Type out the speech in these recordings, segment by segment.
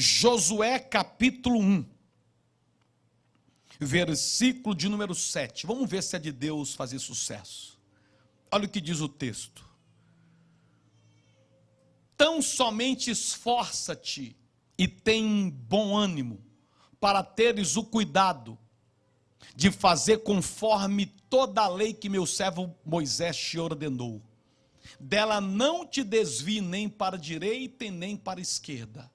Josué capítulo 1, versículo de número 7. Vamos ver se é de Deus fazer sucesso. Olha o que diz o texto. Tão somente esforça-te e tem bom ânimo, para teres o cuidado de fazer conforme toda a lei que meu servo Moisés te ordenou. Dela não te desvie nem para a direita e nem para a esquerda,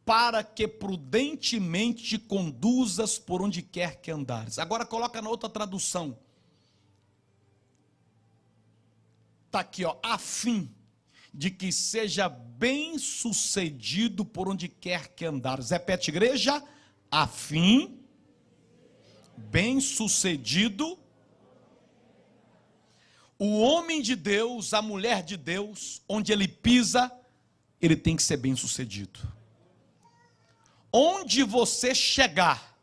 para que prudentemente te conduzas por onde quer que andares. Agora coloca na outra tradução. Está aqui, ó, a fim de que seja bem sucedido por onde quer que andares. Repete, igreja, a fim, bem sucedido. O homem de Deus, a mulher de Deus, onde ele pisa, ele tem que ser bem sucedido. Onde você chegar,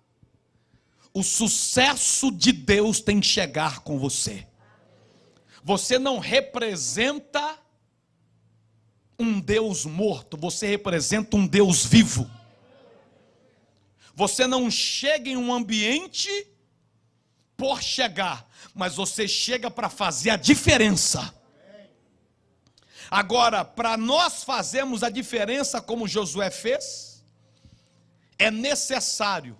o sucesso de Deus tem que chegar com você. Você não representa um Deus morto, você representa um Deus vivo. Você não chega em um ambiente por chegar, mas você chega para fazer a diferença. Agora, para nós fazermos a diferença como Josué fez, é necessário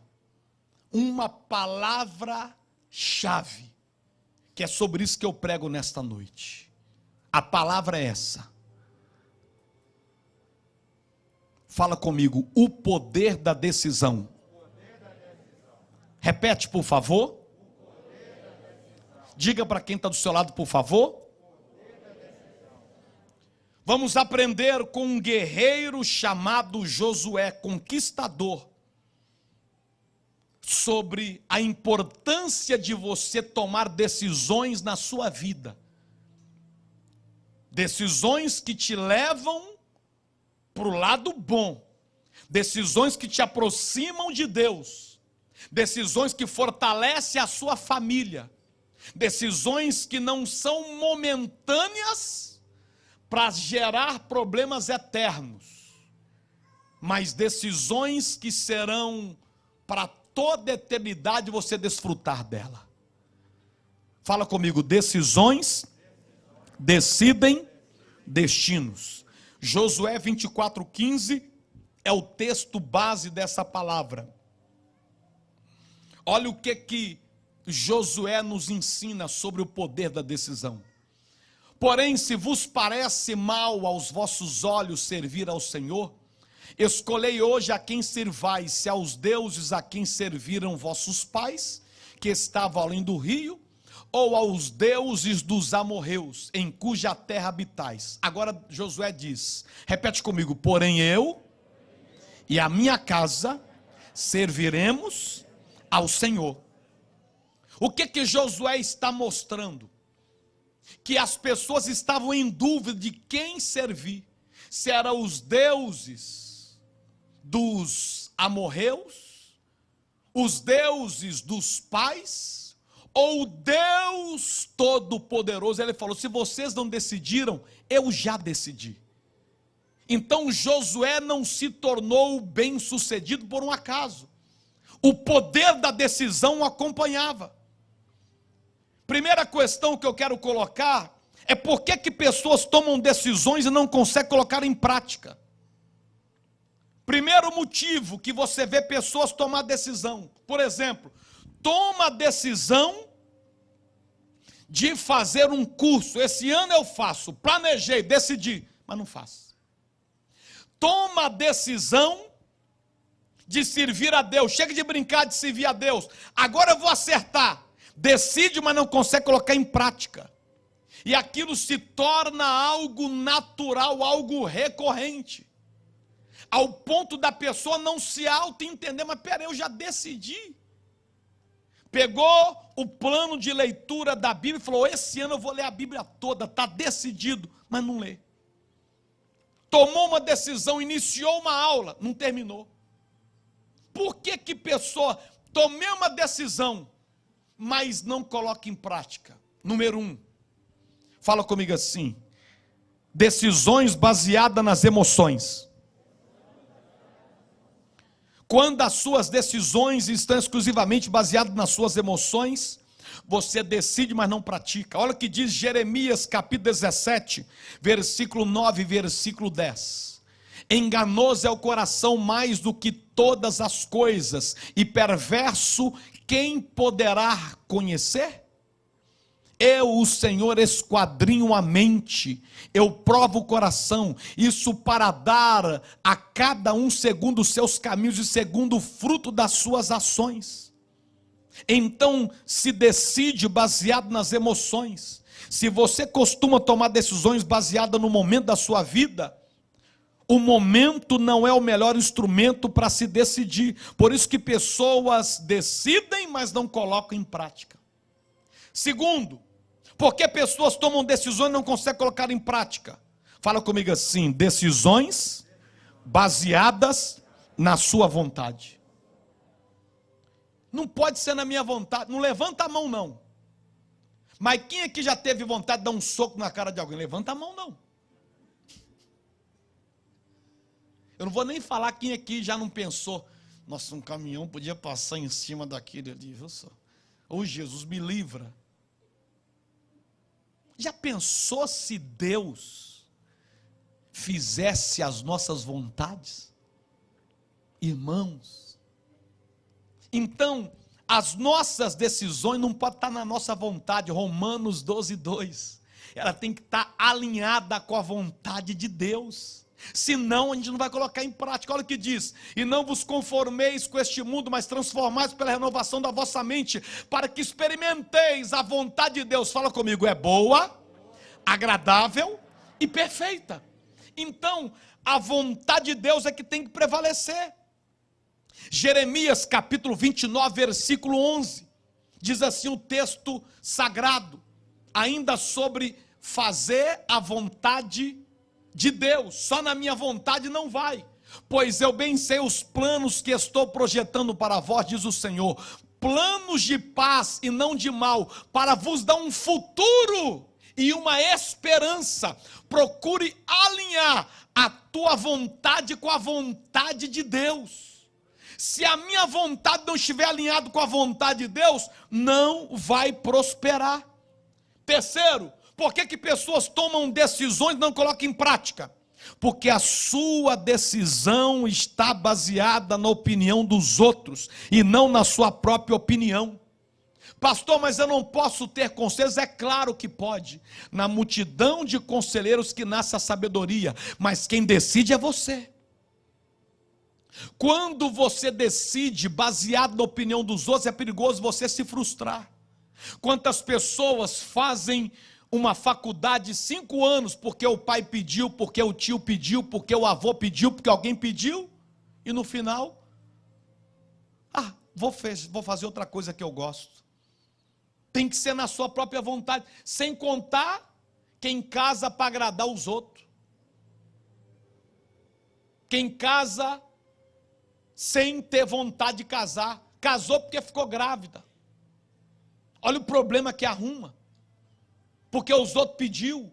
uma palavra-chave, que é sobre isso que eu prego nesta noite. A palavra é essa. Fala comigo, o poder da decisão. Repete, por favor. Diga para quem está do seu lado, por favor. Vamos aprender com um guerreiro chamado Josué, conquistador, sobre a importância de você tomar decisões na sua vida. Decisões que te levam para o lado bom. Decisões que te aproximam de Deus. Decisões que fortalecem a sua família. Decisões que não são momentâneas para gerar problemas eternos, mas decisões que serão para toda a eternidade você desfrutar dela. Fala comigo, decisões decidem destinos. Josué 24:15 é o texto base dessa palavra. Olha o que Josué nos ensina sobre o poder da decisão. Porém, se vos parece mal aos vossos olhos servir ao Senhor, escolhei hoje a quem servais, se aos deuses a quem serviram vossos pais, que estavam além do rio, ou aos deuses dos amorreus, em cuja terra habitais. Agora Josué diz, repete comigo, porém eu e a minha casa serviremos ao Senhor. O que Josué está mostrando? Que as pessoas estavam em dúvida de quem servir. Se eram os deuses dos amorreus, os deuses dos pais, ou o Deus Todo-Poderoso. Ele falou, se vocês não decidiram, eu já decidi. Então Josué não se tornou bem-sucedido por um acaso. O poder da decisão o acompanhava. Primeira questão que eu quero colocar é por que pessoas tomam decisões e não conseguem colocar em prática. Primeiro motivo que você vê pessoas tomar decisão. Por exemplo, toma a decisão de fazer um curso. Esse ano eu faço, planejei, decidi, mas não faço. Toma a decisão de servir a Deus. Chega de brincar de servir a Deus. Agora eu vou acertar. Decide, mas não consegue colocar em prática. E aquilo se torna algo natural, algo recorrente. Ao ponto da pessoa não se auto-entender, mas peraí, eu já decidi. Pegou o plano de leitura da Bíblia e falou, esse ano eu vou ler a Bíblia toda, está decidido, mas não lê. Tomou uma decisão, iniciou uma aula, não terminou. Por que pessoa, tomei uma decisão, mas não coloca em prática? Número 1, fala comigo assim, decisões baseadas nas emoções. Quando as suas decisões estão exclusivamente baseadas nas suas emoções, você decide, mas não pratica. Olha o que diz Jeremias capítulo 17, versículo 9 e versículo 10. Enganoso é o coração mais do que todas as coisas, e perverso, quem poderá conhecer? Eu, o Senhor, esquadrinho a mente, eu provo o coração, isso para dar a cada um segundo os seus caminhos e segundo o fruto das suas ações. Então se decide baseado nas emoções. Se você costuma tomar decisões baseadas no momento da sua vida, o momento não é o melhor instrumento para se decidir. Por isso que pessoas decidem, mas não colocam em prática. Segundo, porque pessoas tomam decisões e não conseguem colocar em prática. Fala comigo assim: decisões baseadas na sua vontade. Não pode ser na minha vontade. Não levanta a mão não. Mas quem aqui já teve vontade de dar um soco na cara de alguém? Levanta a mão não. Eu não vou nem falar quem aqui já não pensou: nossa, um caminhão podia passar em cima daquele ali, viu só? Ô Jesus, me livra. Já pensou se Deus fizesse as nossas vontades? Irmãos, então, as nossas decisões não podem estar na nossa vontade. Romanos 12, 2. Ela tem que estar alinhada com a vontade de Deus. Senão a gente não vai colocar em prática. Olha o que diz: e não vos conformeis com este mundo, mas transformais pela renovação da vossa mente, para que experimenteis a vontade de Deus. Fala comigo: é boa, agradável e perfeita. Então, a vontade de Deus é que tem que prevalecer. Jeremias capítulo 29, versículo 11, diz assim o texto sagrado, ainda sobre fazer a vontade de Deus. Só na minha vontade não vai, pois eu bem sei os planos que estou projetando para vós, diz o Senhor, planos de paz e não de mal, para vos dar um futuro e uma esperança. Procure alinhar a tua vontade com a vontade de Deus. Se a minha vontade não estiver alinhada com a vontade de Deus, não vai prosperar. Terceiro, por que pessoas tomam decisões e não colocam em prática? Porque a sua decisão está baseada na opinião dos outros e não na sua própria opinião. Pastor, mas eu não posso ter conselhos? É claro que pode. Na multidão de conselheiros que nasce a sabedoria, mas quem decide é você. Quando você decide baseado na opinião dos outros, é perigoso você se frustrar. Quantas pessoas fazem uma faculdade 5 anos porque o pai pediu, porque o tio pediu, porque o avô pediu, porque alguém pediu, e no final, vou fazer outra coisa que eu gosto. Tem que ser na sua própria vontade, sem contar quem casa para agradar os outros. Quem casa sem ter vontade de casar, casou porque ficou grávida. Olha o problema que arruma, porque os outros pediu,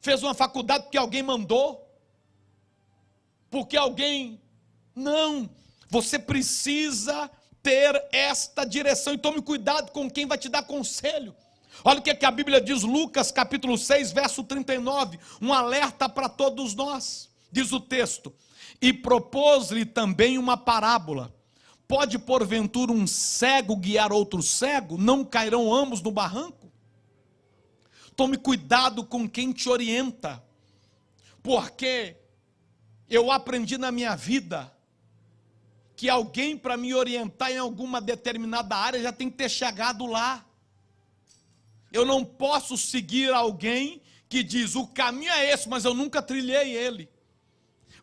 fez uma faculdade porque alguém mandou, porque alguém, não, você precisa ter esta direção, e tome cuidado com quem vai te dar conselho. Olha o que a Bíblia diz, Lucas capítulo 6, verso 39, um alerta para todos nós, diz o texto, e propôs-lhe também uma parábola, pode porventura um cego guiar outro cego? Não cairão ambos no barranco? Tome cuidado com quem te orienta, porque eu aprendi na minha vida, que alguém para me orientar em alguma determinada área, já tem que ter chegado lá. Eu não posso seguir alguém que diz, o caminho é esse, mas eu nunca trilhei ele.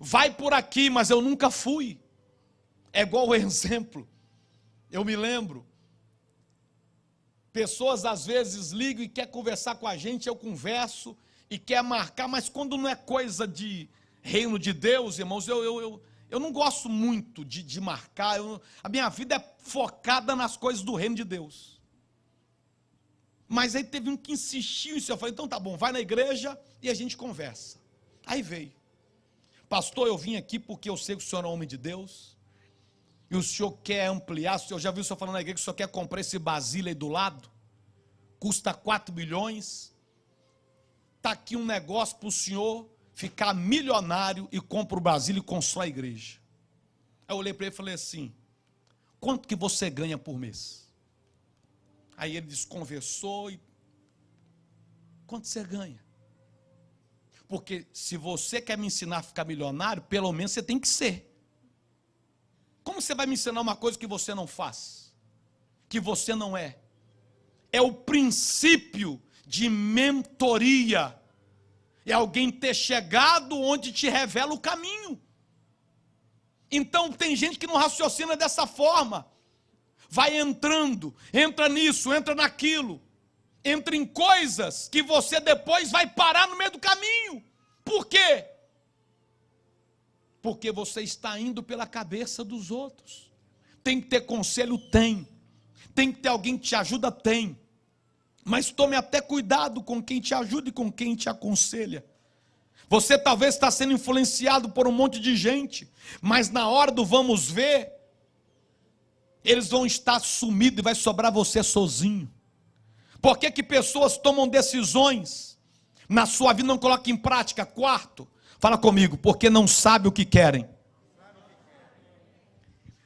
Vai por aqui, mas eu nunca fui. É igual o exemplo, eu me lembro, pessoas às vezes ligam e quer conversar com a gente, eu converso e quer marcar, mas quando não é coisa de reino de Deus, irmãos, eu não gosto muito de marcar, a minha vida é focada nas coisas do reino de Deus. Mas aí teve um que insistiu nisso, eu falei, então tá bom, vai na igreja e a gente conversa. Aí veio, pastor, eu vim aqui porque eu sei que o senhor é homem de Deus, e o senhor quer ampliar, o senhor já viu o senhor falando na igreja que o senhor quer comprar esse Basília aí do lado, custa 4 milhões, está aqui um negócio para o senhor ficar milionário e compra o Basília e constrói a igreja. Aí eu olhei para ele e falei assim, quanto que você ganha por mês? Aí ele desconversou e, quanto você ganha? Porque se você quer me ensinar a ficar milionário, pelo menos você tem que ser. Como você vai me ensinar uma coisa que você não faz? Que você não é? É o princípio de mentoria. É alguém ter chegado onde te revela o caminho. Então tem gente que não raciocina dessa forma. Vai entrando, entra nisso, entra naquilo. Entra em coisas que você depois vai parar no meio do caminho. Por quê? Porque você está indo pela cabeça dos outros. Tem que ter conselho? Tem. Tem que ter alguém que te ajuda? Tem. Mas tome até cuidado com quem te ajuda e com quem te aconselha. Você talvez está sendo influenciado por um monte de gente, mas na hora do vamos ver, eles vão estar sumidos e vai sobrar você sozinho. Por que que pessoas tomam decisões na sua vida e não colocam em prática? Quarto, fala comigo, porque não sabem o que querem.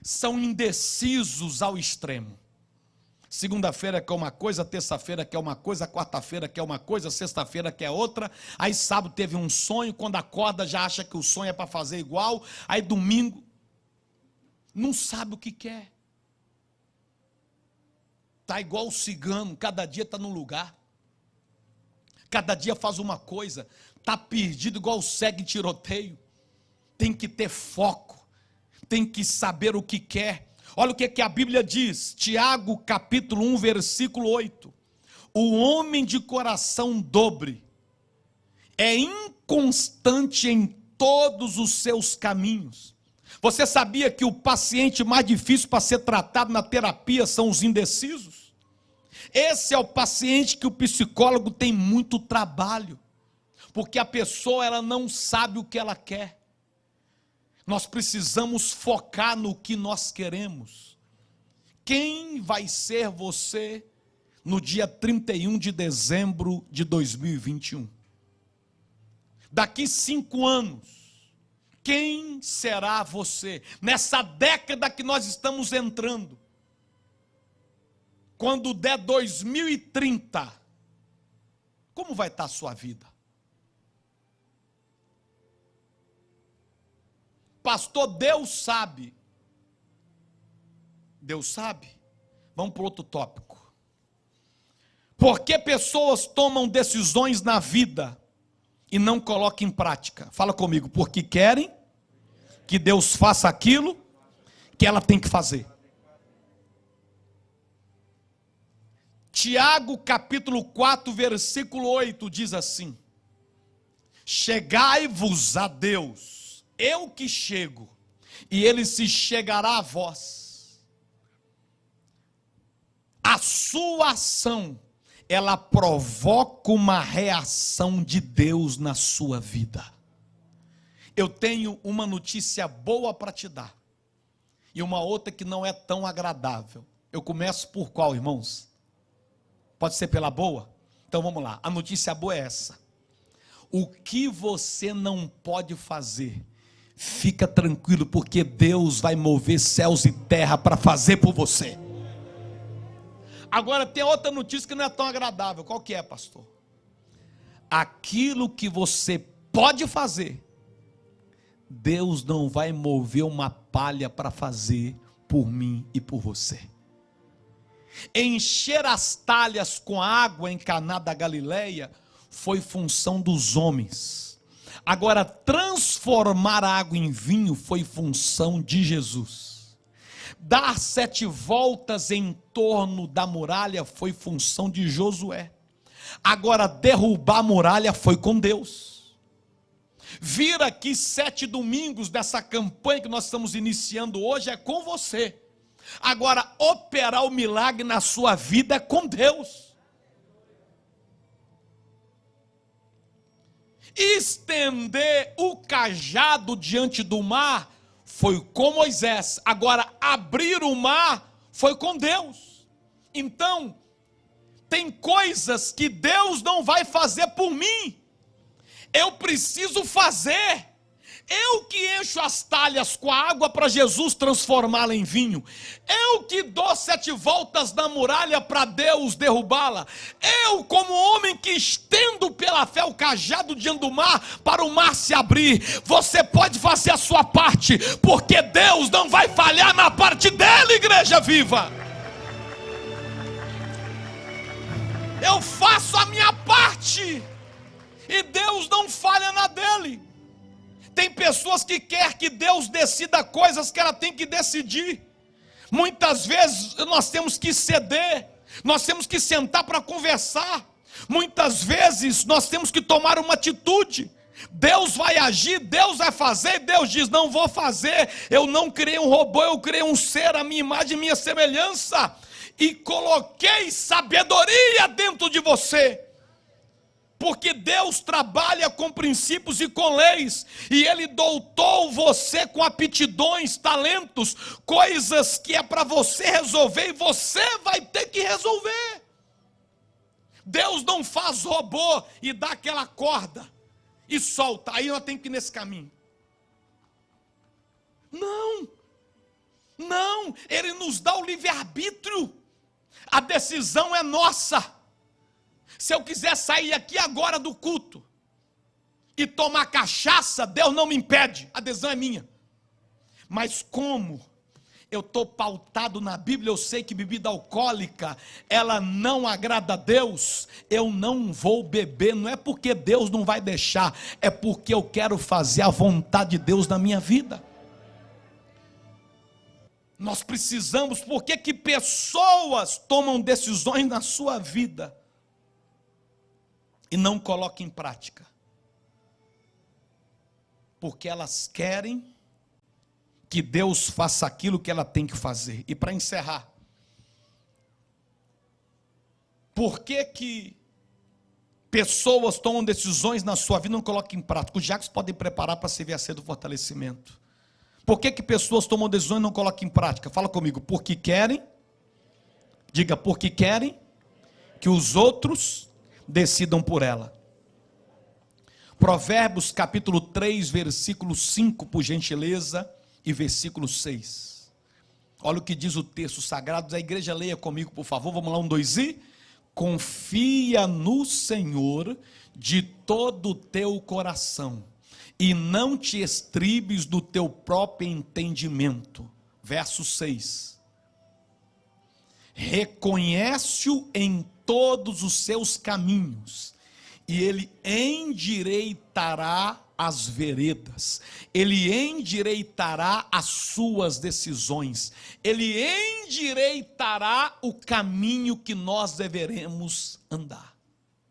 São indecisos ao extremo. Segunda-feira quer uma coisa, terça-feira quer uma coisa, quarta-feira quer uma coisa, sexta-feira quer outra, aí sábado teve um sonho, quando acorda já acha que o sonho é para fazer igual, aí domingo não sabe o que quer. Está igual o cigano, cada dia está num lugar, cada dia faz uma coisa, está perdido igual o cego em tiroteio. Tem que ter foco, tem que saber o que quer. Olha o que a Bíblia diz, Tiago capítulo 1, versículo 8. O homem de coração dobre é inconstante em todos os seus caminhos. Você sabia que o paciente mais difícil para ser tratado na terapia são os indecisos? Esse é o paciente que o psicólogo tem muito trabalho, porque a pessoa ela não sabe o que ela quer. Nós precisamos focar no que nós queremos. Quem vai ser você no dia 31 de dezembro de 2021? Daqui 5 anos, quem será você? Nessa década que nós estamos entrando, quando der 2030, como vai estar a sua vida? Pastor, Deus sabe. Deus sabe? Vamos para outro tópico. Por que pessoas tomam decisões na vida e não colocam em prática? Fala comigo, porque querem que Deus faça aquilo que ela tem que fazer. Tiago capítulo 4, versículo 8 diz assim: chegai-vos a Deus, eu que chego, e ele se chegará a vós. A sua ação, ela provoca uma reação de Deus na sua vida. Eu tenho uma notícia boa para te dar, e uma outra que não é tão agradável. Eu começo por qual, irmãos? Pode ser pela boa? Então vamos lá, a notícia boa é essa. O que você não pode fazer, fica tranquilo, porque Deus vai mover céus e terra para fazer por você. Agora tem outra notícia que não é tão agradável. Qual que é, pastor? Aquilo que você pode fazer, Deus não vai mover uma palha para fazer por mim e por você. Encher as talhas com água em Caná da Galileia foi função dos homens. Agora, transformar a água em vinho foi função de Jesus. Dar 7 voltas em torno da muralha foi função de Josué. Agora, derrubar a muralha foi com Deus. Vir aqui 7 domingos dessa campanha que nós estamos iniciando hoje é com você. Agora, operar o milagre na sua vida é com Deus. Estender o cajado diante do mar foi com Moisés. Agora, abrir o mar foi com Deus. Então, tem coisas que Deus não vai fazer por mim. Eu preciso fazer. Eu que encho as talhas com a água para Jesus transformá-la em vinho. Eu que dou 7 voltas na muralha para Deus derrubá-la. Eu, como homem que estendo pela fé o cajado diante do mar para o mar se abrir. Você pode fazer a sua parte, porque Deus não vai falhar na parte dele, igreja viva. Eu faço a minha parte e Deus não falha na dele. Tem pessoas que querem que Deus decida coisas que ela tem que decidir. Muitas vezes nós temos que ceder, nós temos que sentar para conversar. Muitas vezes nós temos que tomar uma atitude. Deus vai agir, Deus vai fazer, e Deus diz: não vou fazer. Eu não criei um robô, eu criei um ser, a minha imagem e minha semelhança, e coloquei sabedoria dentro de você. Porque Deus trabalha com princípios e com leis, e Ele dotou você com aptidões, talentos, coisas que é para você resolver, e você vai ter que resolver. Deus não faz robô e dá aquela corda e solta, aí nós temos que ir nesse caminho. Não, Ele nos dá o livre-arbítrio, a decisão é nossa. Se eu quiser sair aqui agora do culto e tomar cachaça, Deus não me impede, a decisão é minha. Mas como eu estou pautado na Bíblia, eu sei que bebida alcoólica, ela não agrada a Deus, eu não vou beber, não é porque Deus não vai deixar, é porque eu quero fazer a vontade de Deus na minha vida. Nós precisamos, por que pessoas tomam decisões na sua vida e não colocam em prática? Porque elas querem que Deus faça aquilo que ela tem que fazer. E para encerrar, por que pessoas tomam decisões na sua vida e não colocam em prática? Os diáconos podem preparar para servir a ceia do fortalecimento. Por que pessoas tomam decisões e não colocam em prática? Fala comigo. Porque querem, diga, porque querem que os outros decidam por ela. Provérbios capítulo 3, versículo 5, por gentileza, e versículo 6. Olha o que diz o texto sagrado. A igreja leia comigo, por favor. Vamos lá, 1, 2 e... Confia no Senhor de todo o teu coração, e não te estribes do teu próprio entendimento. Verso 6. Reconhece-o em todos os seus caminhos, e ele endireitará as veredas, ele endireitará as suas decisões, ele endireitará o caminho que nós deveremos andar.